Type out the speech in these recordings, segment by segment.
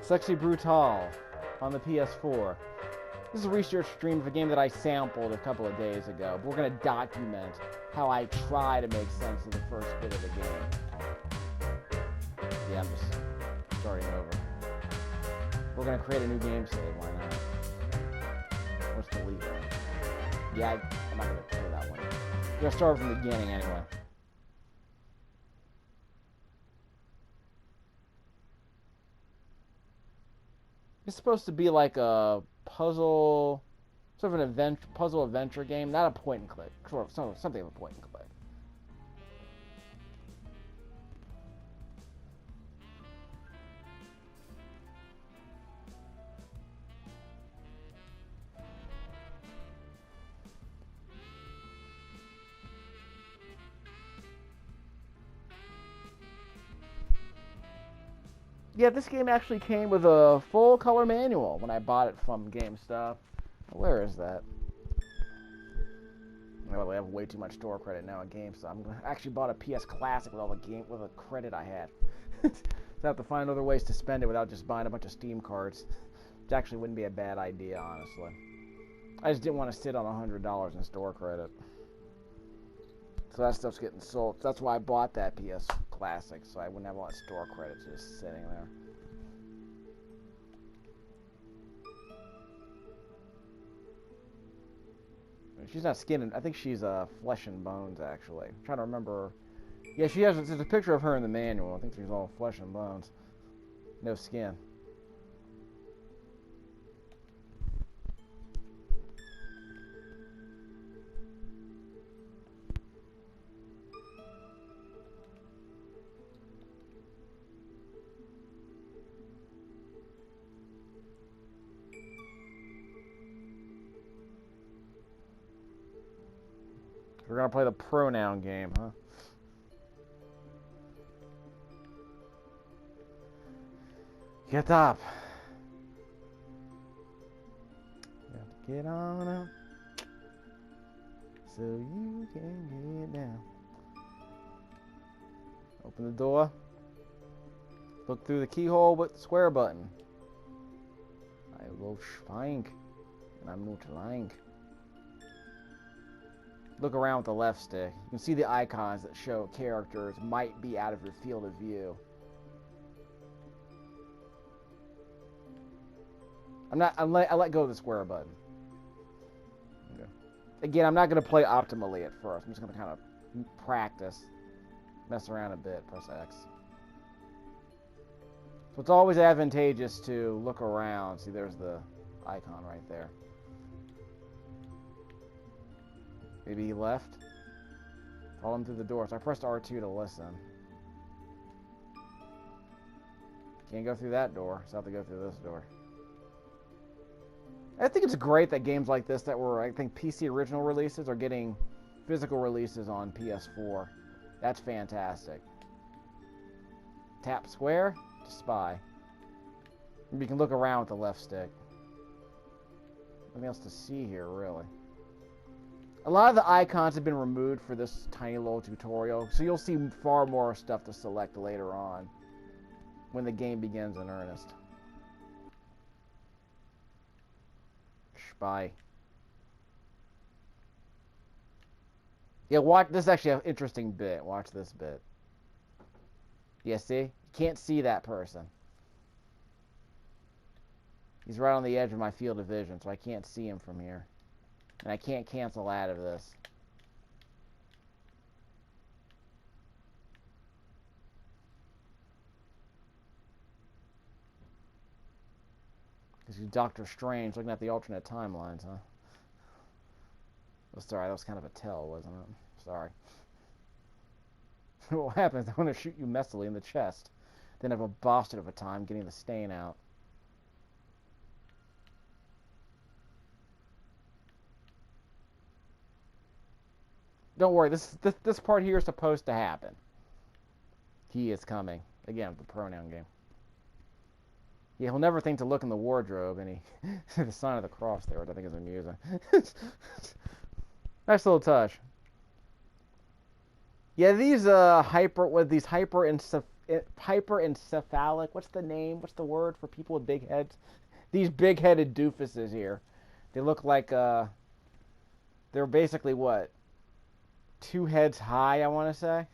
It's actually Brutale on the PS4. This is a research stream of a game that I sampled a couple of days ago. But we're going to document how I try to make sense of the first bit of the game. Yeah, I'm just starting over. We're going to create a new game save, why not? Let's delete one. Yeah, I'm not going to play that one. We're going to start from the beginning anyway. It's supposed to be like a puzzle, sort of an puzzle adventure game, not a point and click, sort of something of a point and click. Yeah, this game actually came with a full color manual when I bought it from GameStop. Where is that? Well, I have way too much store credit now at GameStop. I actually bought a PS Classic with all the credit I had. So I have to find other ways to spend it without just buying a bunch of Steam cards. Which actually wouldn't be a bad idea, honestly. I just didn't want to sit on $100 in store credit. So that stuff's getting sold. That's why I bought that PS Classic, so I wouldn't have a lot of store credits just sitting there. She's not skin. I think she's flesh and bones, actually. I'm trying to remember. Yeah, she has. There's a picture of her in the manual. I think she's all flesh and bones. No skin. We're gonna play the pronoun game, huh? Get up. You have to get on up so you can get down. Open the door. Look through the keyhole with the square button. I will schwank, and I'm not lying. Look around with the left stick. You can see the icons that show characters might be out of your field of view. I let go of the square button. Okay. Again, I'm not going to play optimally at first. I'm just going to kind of practice. Mess around a bit. Press X. So it's always advantageous to look around. See, there's the icon right there. Maybe he left. Follow him through the door. So I pressed R2 to listen. Can't go through that door, so I have to go through this door. I think it's great that games like this that were, I think, PC original releases are getting physical releases on PS4. That's fantastic. Tap square to spy. You can look around with the left stick. Nothing else to see here, really. A lot of the icons have been removed for this tiny little tutorial, so you'll see far more stuff to select later on when the game begins in earnest. Spy. Yeah, watch. This is actually an interesting bit. Watch this bit. Yeah, see? You can't see that person. He's right on the edge of my field of vision, so I can't see him from here. And I can't cancel out of this. Because you're Doctor Strange looking at the alternate timelines, huh? Oh, sorry, that was kind of a tell, wasn't it? Sorry. What happens? I want to shoot you messily in the chest. Then have a bastard of a time getting the stain out. Don't worry, this part here is supposed to happen. He is coming. Again, the pronoun game. Yeah, he'll never think to look in the wardrobe, and he the sign of the cross there, which I think is amusing. Nice little touch. Yeah, these hyper hyperencephalic. What's the name? What's the word for people with big heads? These big-headed doofuses here. They look like they're basically what? 2 heads high, I want to say.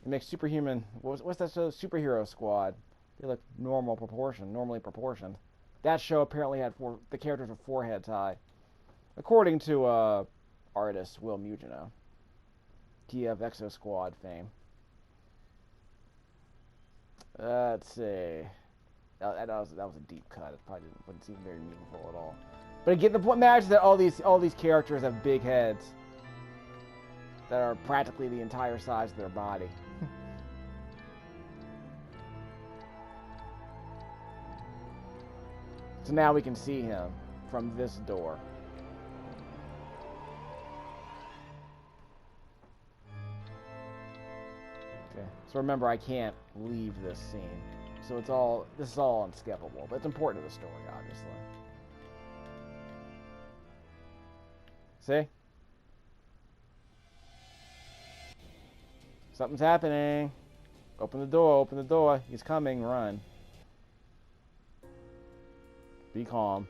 It makes superhuman. What's that show? Superhero Squad. They look normally proportioned. That show apparently had the characters were 4 heads high, according to artist Will Mugino. He of Exo Squad fame. Let's see. That was a deep cut. It probably wouldn't seem very meaningful at all. But again, the point matters that all these characters have big heads that are practically the entire size of their body. So now we can see him from this door. Okay. So remember, I can't leave this scene. So this is all unskippable, but it's important to the story, obviously. See? Something's happening. Open the door. He's coming, run. Be calm.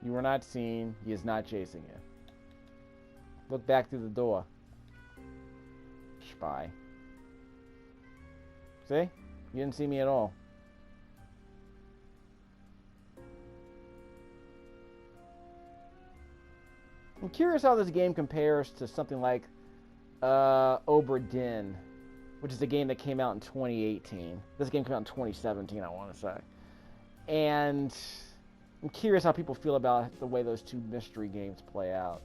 You were not seen. He is not chasing you. Look back through the door. Spy. See? You didn't see me at all. I'm curious how this game compares to something like Obra Dinn, which is a game that came out in 2018. This game came out in 2017, I want to say. And I'm curious how people feel about the way those 2 mystery games play out.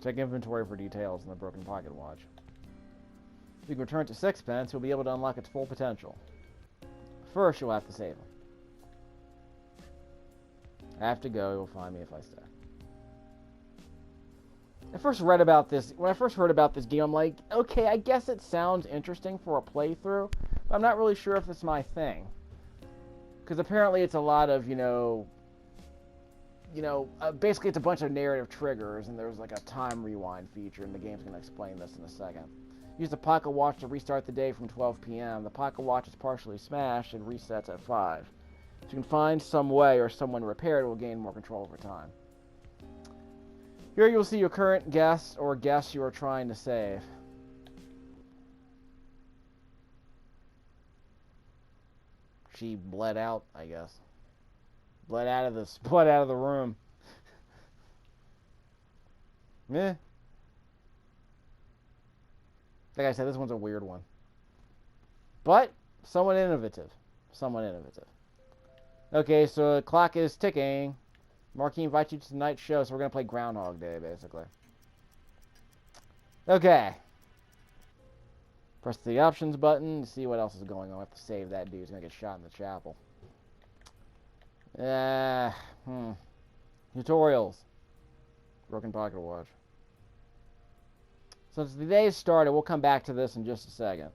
Check inventory for details in the broken pocket watch. If you can return it to Sixpence, you'll be able to unlock its full potential. First, you'll have to save him. I have to go. You'll find me if I stay. When I first heard about this game, I'm like, okay, I guess it sounds interesting for a playthrough, but I'm not really sure if it's my thing. Because apparently it's a lot of, basically it's a bunch of narrative triggers, and there's like a time rewind feature, and the game's going to explain this in a second. Use the pocket watch to restart the day from 12 p.m. The pocket watch is partially smashed and resets at 5. If you can find some way or someone to repair it, will gain more control over time. Here you'll see your current guest or guests you are trying to save. She bled out, I guess. Bled out of the room. Meh. Like I said, this one's a weird one. But somewhat innovative. Okay, so the clock is ticking. Marquis invites you to tonight's show, so we're going to play Groundhog Day, basically. Okay. Press the options button to see what else is going on. I have to save that dude. He's going to get shot in the chapel. Tutorials. Broken pocket watch. Since the day started, we'll come back to this in just a second.